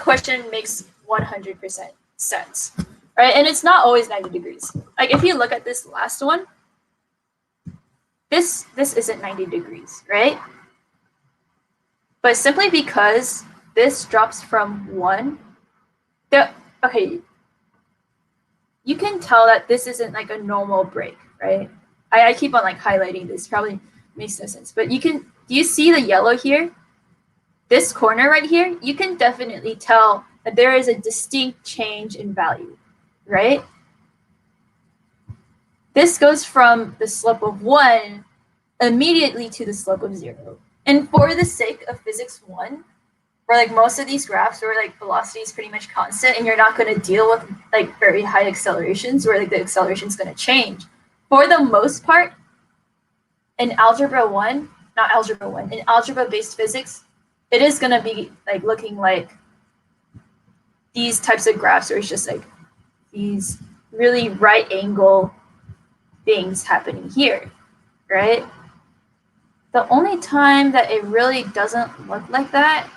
S1: question makes 100% sense, right? And it's not always 90 degrees. Like if you look at this last one, this isn't 90 degrees, right? But simply because this drops from 1, okay, you can tell that this isn't like a normal break, right? I keep on like highlighting this, probably makes no sense. But do you see the yellow here? This corner right here, you can definitely tell that there is a distinct change in value, right? This goes from the slope of 1 immediately to the slope of 0. And for the sake of physics 1, where like most of these graphs where like velocity is pretty much constant and you're not going to deal with like very high accelerations where like the acceleration is going to change. For the most part, in algebra 1, not algebra 1, in algebra-based physics, it is going to be like looking like these types of graphs where it's just like these really right angle things happening here, right? The only time that it really doesn't look like that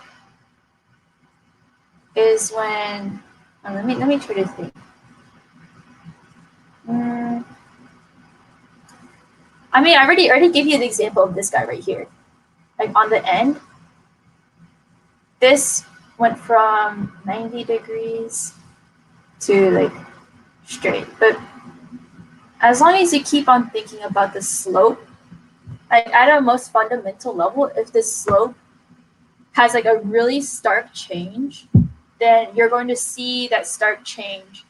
S1: is when, let me try to think. I mean, I already gave you the example of this guy right here. Like on the end, this went from 90 degrees to like straight. But as long as you keep on thinking about the slope, like at a most fundamental level, if the slope has like a really stark change, then you're going to see that stark change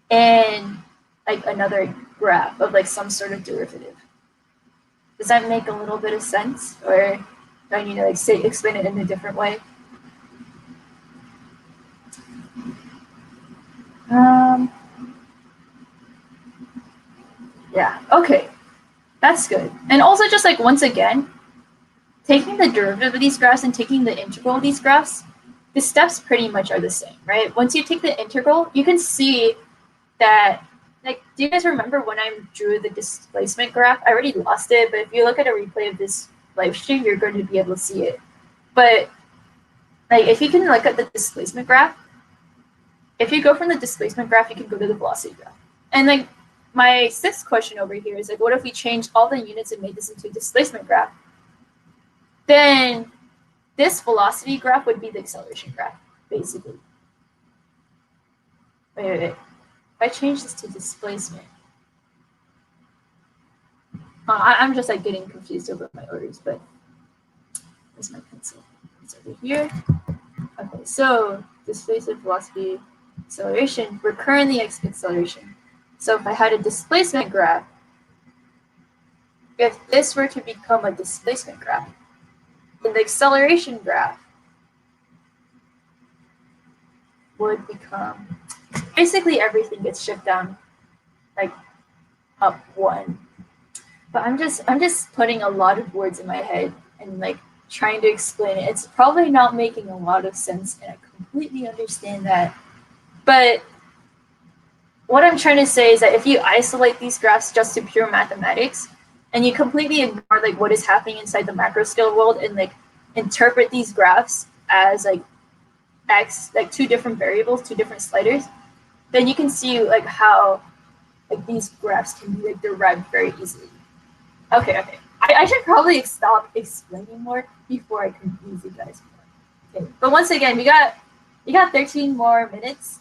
S1: in like another graph of like some sort of derivative. Does that make a little bit of sense, or do I need to like explain it in a different way? Yeah, okay, that's good. And also just like once again, taking the derivative of these graphs and taking the integral of these graphs, the steps pretty much are the same, right? Once you take the integral, you can see that, like, do you guys remember when I drew the displacement graph? I already lost it, but if you look at a replay of this live stream, you're going to be able to see it. But like, if you can look at the displacement graph, if you go from the displacement graph, you can go to the velocity graph. And like, my sixth question over here is like, what if we change all the units and made this into a displacement graph? Then this velocity graph would be the acceleration graph, basically. Wait. If I change this to displacement, I'm just like getting confused over my orders, but where's my pencil? It's over here. Okay, so displacement, velocity, acceleration. We're currently at acceleration. So if I had a displacement graph, if this were to become a displacement graph, then the acceleration graph would become, basically everything gets shipped down like up one. But I'm just putting a lot of words in my head and like trying to explain it. It's probably not making a lot of sense, and I completely understand that. But what I'm trying to say is that if you isolate these graphs just to pure mathematics, and you completely ignore like what is happening inside the macro scale world and like interpret these graphs as like x, like two different variables, two different sliders, then you can see like how like these graphs can be like derived very easily. Okay. I should probably stop explaining more before I confuse you guys more. Okay, but once again, we got 13 more minutes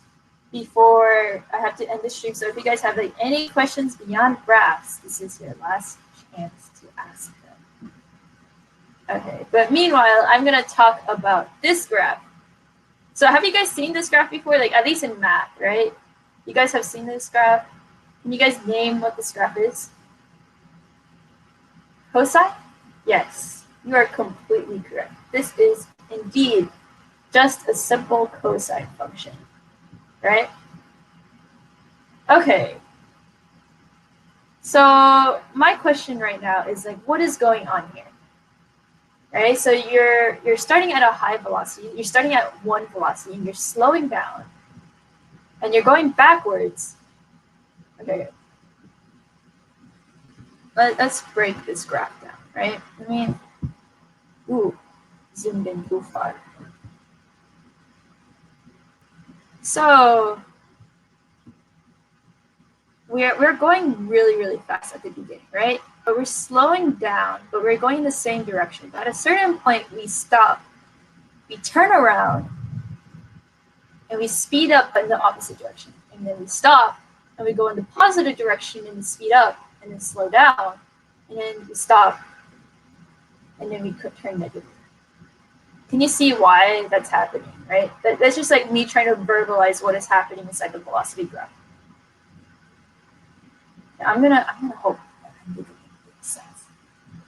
S1: before I have to end the stream. So if you guys have like any questions beyond graphs, this is your last chance to ask them. Okay, but meanwhile, I'm gonna talk about this graph. So have you guys seen this graph before? Like at least in math, right? You guys have seen this graph. Can you guys name what this graph is? Cosine? Yes, you are completely correct. This is indeed just a simple cosine function, right? Okay. So my question right now is like, what is going on here? Right? So you're starting at a high velocity. You're starting at one velocity, and you're slowing down, and you're going backwards. Okay. Let's break this graph down, right? I mean, zoomed in too far. So we're going really, really fast at the beginning, right? But we're slowing down, but we're going the same direction. But at a certain point, we stop, we turn around, and we speed up in the opposite direction. And then we stop, and we go in the positive direction, and we speed up, and then slow down, and then we stop, and then we could turn negative. Can you see why that's happening, right? That's just like me trying to verbalize what is happening inside the velocity graph. I'm gonna hope that I'm making sense.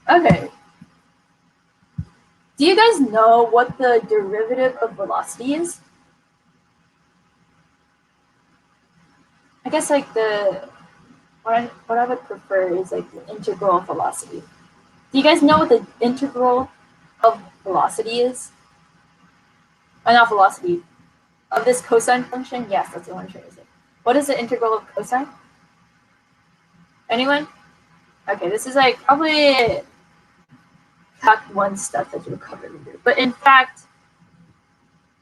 S1: Okay. Do you guys know what the derivative of velocity is? I guess like what I would prefer is like the integral of velocity. Do you guys know what the integral of velocity is? Not velocity, of this cosine function? Yes, that's what I'm trying to say. What is the integral of cosine? Anyone? Okay, this is like probably Fact 1 stuff that you'll cover later. But in fact,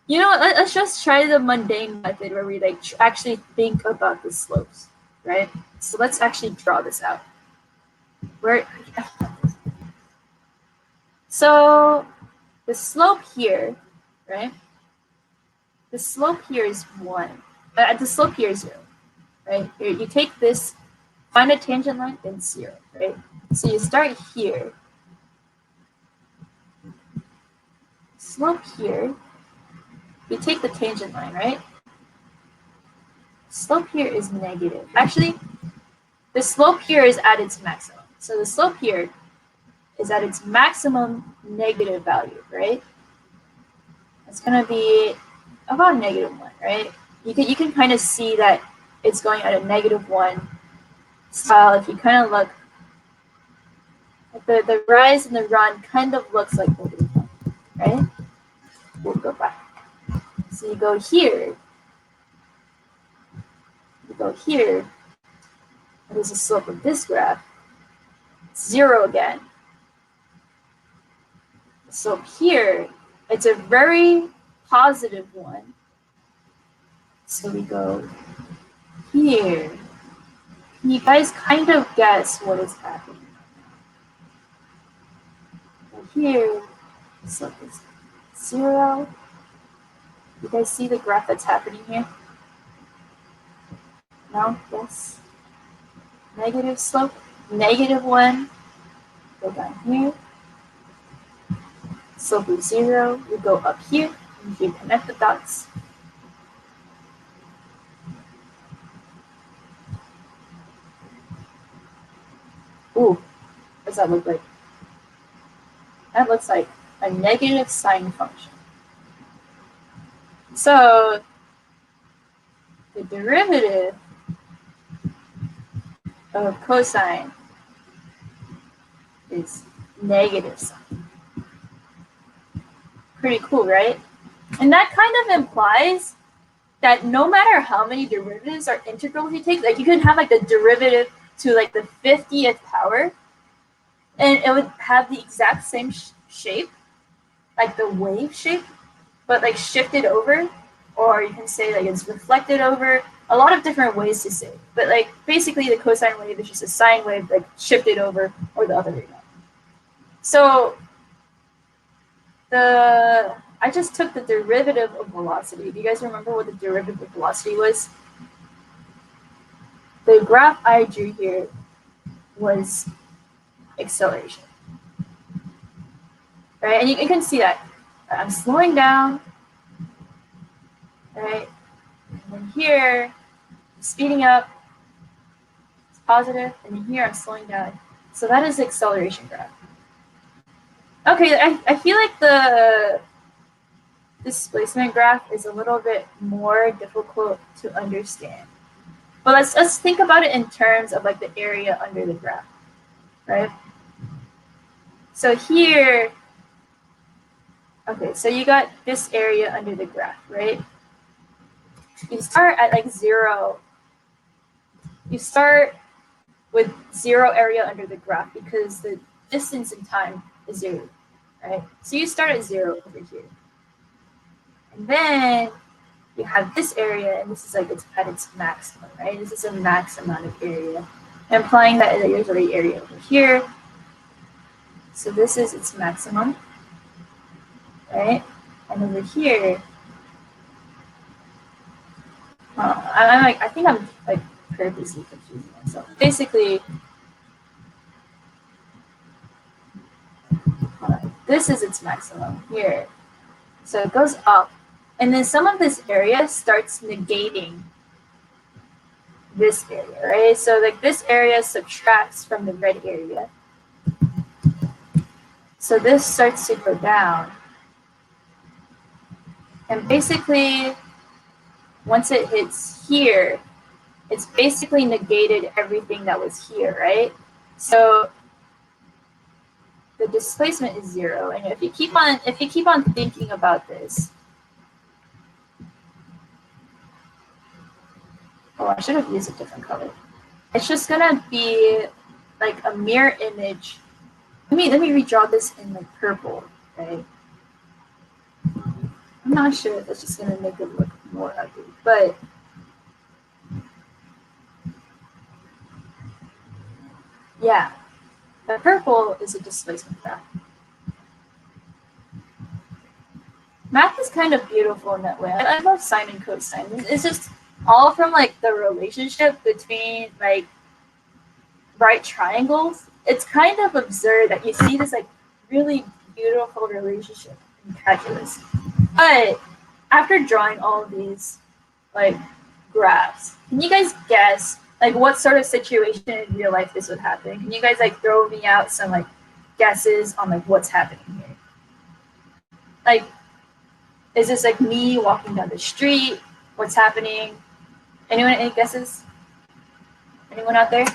S1: you know what, let's just try the mundane method where we like actually think about the slopes, right? So let's actually draw this out. Where? So the slope here, right? The slope here is 1. The slope here is 0, right? You take this, find a tangent line, then 0, right? So you start here. Slope here, you take the tangent line, right? Slope here is negative. Actually, the slope here is at its maximum. So the slope here is at its maximum negative value, right? It's going to be about -1, right? You can kind of see that it's going at a -1 style. If you kind of look, the rise and the run kind of looks like -1, right? We'll go back. So you go here, and there's the slope of this graph. It's 0 again. So here, it's a very positive one. So we go here. Can you guys kind of guess what is happening? Here, the slope is 0. You guys see the graph that's happening here? No? Yes? Negative slope, -1. Go down here. Slope is 0. We go up here, and you connect the dots. Ooh, what does that look like? That looks like a negative sine function. So the derivative of cosine is negative sine. Pretty cool, right? And that kind of implies that no matter how many derivatives or integrals you take, like you can have like the derivative to like the 50th power, and it would have the exact same shape, like the wave shape, but like shifted over, or you can say like it's reflected over. A lot of different ways to say it. But like basically the cosine wave is just a sine wave like shifted over or the other way around. So I just took the derivative of velocity. Do you guys remember what the derivative of velocity was? The graph I drew here was acceleration. Right? And you can see that. I'm slowing down, right? And then here, I'm speeding up, it's positive, and then here I'm slowing down. So that is the acceleration graph. Okay, I feel like the displacement graph is a little bit more difficult to understand. But let's think about it in terms of like the area under the graph, right? So here, okay, so you got this area under the graph, right? You start at like 0. You start with 0 area under the graph because the distance in time is 0, right? So you start at 0 over here. And then you have this area, and this is like it's at its maximum, right? This is a max amount of area, implying that there's already area over here. So this is its maximum, right? And over here, I think I'm like purposely confusing myself. Basically, this is its maximum here. So it goes up, and then some of this area starts negating this area, right? So like this area subtracts from the red area. So this starts to go down. And basically, once it hits here, it's basically negated everything that was here, right? So the displacement is 0. And if you keep on thinking about this, oh, I should have used a different color. It's just gonna be like a mirror image. Let me redraw this in like purple, right? I'm not sure if it's just gonna make it look more ugly, but yeah. The purple is a displacement graph. Math is kind of beautiful in that way. I love sine and cosine. It's just all from like the relationship between like right triangles. It's kind of absurd that you see this like really beautiful relationship in calculus. But after drawing all of these like graphs, can you guys guess like what sort of situation in real life this would happen? Can you guys like throw me out some like guesses on like what's happening here? Like, is this like me walking down the street? What's happening? Anyone, any guesses? Anyone out there?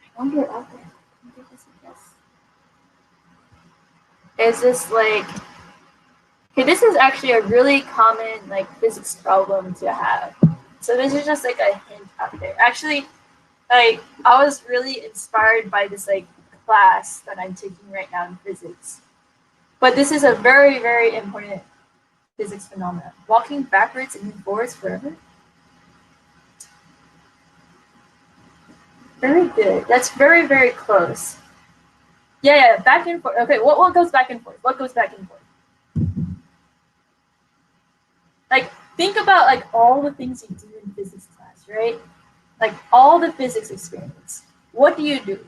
S1: I wonder out there. Is this like, okay, this is actually a really common like physics problem to have. So this is just like a hint out there. Actually, like I was really inspired by this like class that I'm taking right now in physics. But this is a very, very important physics phenomenon. Walking backwards and then forwards forever. Very good. That's very, very close. Yeah, back and forth. Okay, what goes back and forth? What goes back and forth? Like, think about like all the things you do in physics class, right? Like all the physics experiments. What do you do?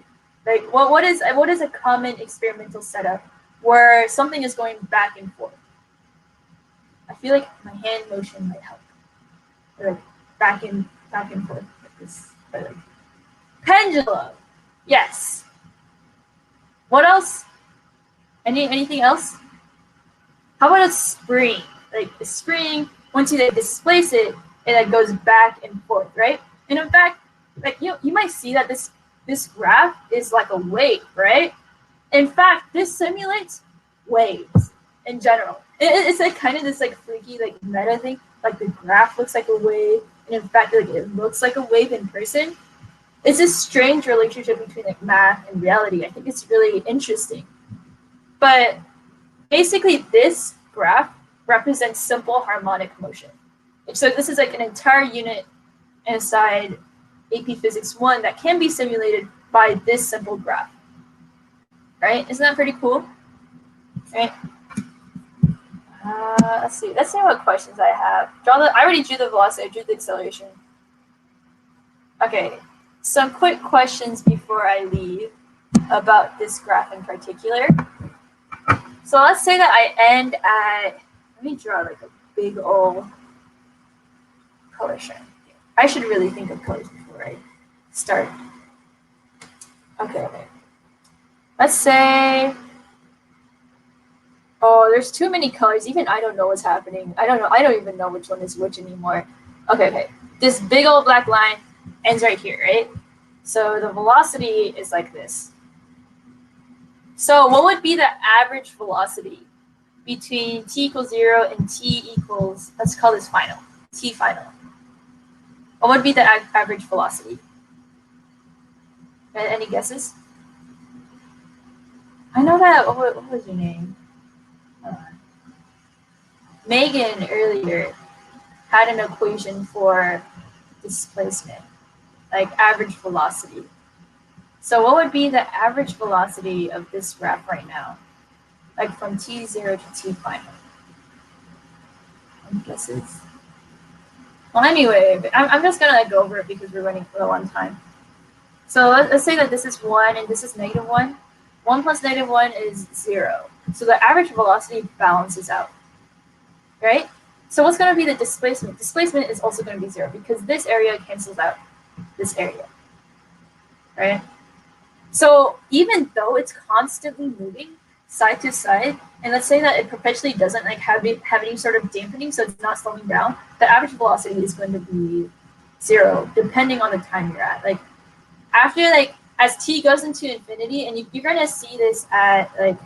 S1: Like, what is a common experimental setup where something is going back and forth? I feel like my hand motion might help. Or like back and forth like this. Like, pendulum. Yes. What else? Anything else? How about a spring? Like a spring, once you like displace it, it like goes back and forth, right? And in fact, like you might see that this graph is like a wave, right? In fact, this simulates waves in general. It's like kind of this like freaky like meta thing. Like the graph looks like a wave, and in fact, like it looks like a wave in person. It's this strange relationship between like math and reality. I think it's really interesting. But basically, this graph represents simple harmonic motion. So this is like an entire unit inside AP Physics 1 that can be simulated by this simple graph. Right? Isn't that pretty cool? Right? Let's see. Let's see what questions I have. I already drew the velocity. I drew the acceleration. Okay. Some quick questions before I leave about this graph in particular. So let's say that I end at, let me draw like a big old color scheme. I should really think of colors before I start. Okay. Let's say, oh, there's too many colors. Even I don't know what's happening. I don't even know which one is which anymore. Okay. This big old black line ends right here, right? So the velocity is like this. So what would be the average velocity between t equals 0 and t equals, let's call this final, t final. What would be the average velocity? Any guesses? I know that, what was your name? Megan earlier had an equation for displacement, like average velocity. So what would be the average velocity of this graph right now? Like from t0 to t final. Any guesses? Well, anyway, I'm just gonna go over it because we're running for a long time. So let's say that this is 1 and this is -1. 1 plus -1 is 0. So the average velocity balances out, right? So what's gonna be the displacement? Displacement is also gonna be 0 because this area cancels out this area, right? So even though it's constantly moving side to side, and let's say that it perpetually doesn't like have any sort of dampening, so it's not slowing down, the average velocity is going to be 0 depending on the time you're at. Like after like as t goes into infinity, and you're gonna see this at like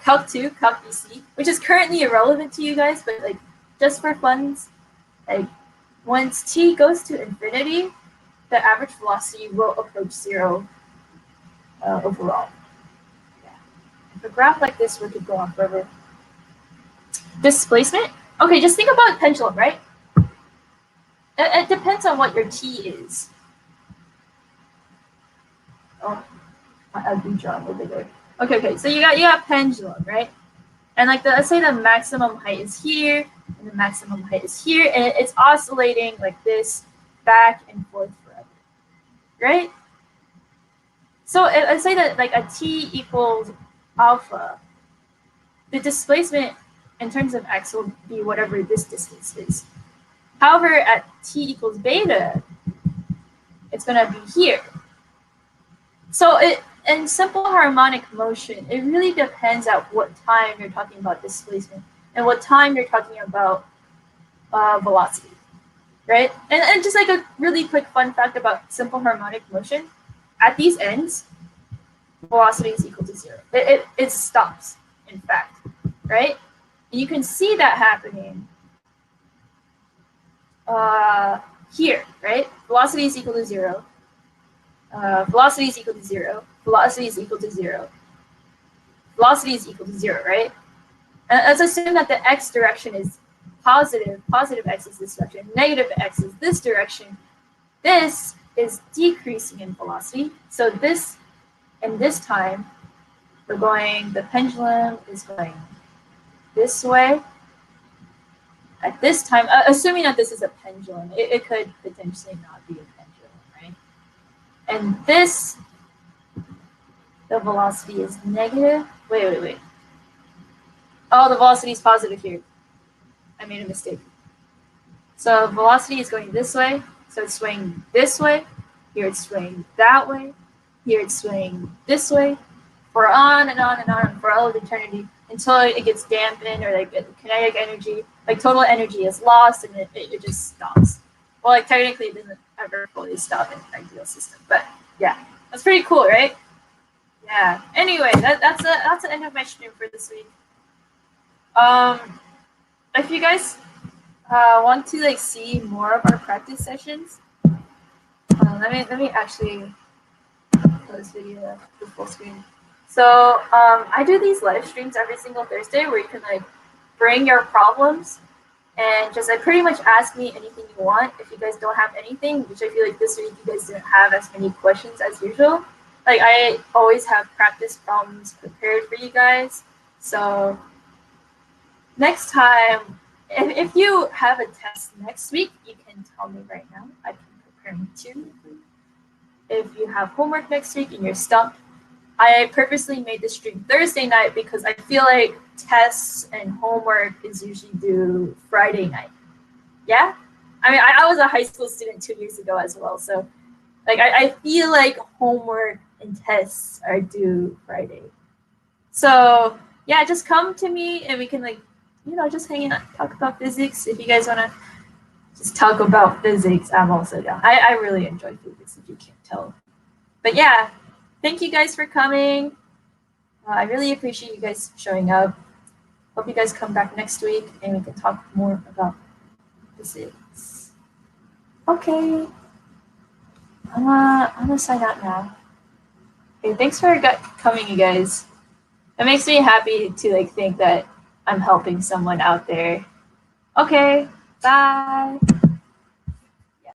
S1: Calc 2, Calc BC, which is currently irrelevant to you guys, but like just for funds, like once t goes to infinity, the average velocity will approach 0 overall. Yeah. If a graph like this were to go on forever. Displacement? Okay, just think about pendulum, right? It depends on what your t is. Oh, my ugly drawing over there. Okay. So you got pendulum, right? And like let's say the maximum height is here, and the maximum height is here, and it's oscillating like this, back and forth forever, right? So I say that like a t equals alpha, the displacement in terms of x will be whatever this distance is. However, at t equals beta, it's going to be here. So in simple harmonic motion, it really depends at what time you're talking about displacement and what time you're talking about velocity, right? And just like a really quick fun fact about simple harmonic motion, at these ends, velocity is equal to 0. It stops, in fact, right? And you can see that happening here, right? Velocity is equal to 0. Velocity is equal to 0. Velocity is equal to 0. Velocity is equal to 0, right? And let's assume that the x direction is positive. Positive x is this direction. Negative x is this direction. This is decreasing in velocity. So this, and this time, the pendulum is going this way. At this time, assuming that this is a pendulum, it could potentially not be a pendulum, right? And this, the velocity is negative. Wait. Oh, the velocity is positive here. I made a mistake. So velocity is going this way. So it's swaying this way. Here it's swaying that way. Here it's swaying this way. For on and on and on for all of eternity until it gets dampened or like kinetic energy, like total energy is lost and it just stops. Well, like technically it doesn't ever fully stop in an ideal system, but yeah, that's pretty cool, right? Yeah. Anyway, that's the end of my stream for this week. If you guys want to like see more of our practice sessions, let me actually put this video up to full screen. So I do these live streams every single Thursday where you can like bring your problems and just like pretty much ask me anything you want. If you guys don't have anything, which I feel like this week you guys didn't have as many questions as usual. Like I always have practice problems prepared for you guys. So next time, if you have a test next week, you can tell me right now. I can prepare you too. If you have homework next week and you're stumped, I purposely made this stream Thursday night because I feel like tests and homework is usually due Friday night. Yeah? I mean, I was a high school student 2 years ago as well. So like I feel like homework and tests are due Friday. So yeah, just come to me and we can like, just hang out, talk about physics. If you guys want to just talk about physics, I'm also down. I really enjoy physics if you can't tell. But yeah. Thank you guys for coming. I really appreciate you guys showing up. Hope you guys come back next week and we can talk more about physics. Okay. I'm gonna sign out now. Okay, thanks for coming, you guys. It makes me happy to like think that I'm helping someone out there. Okay, bye.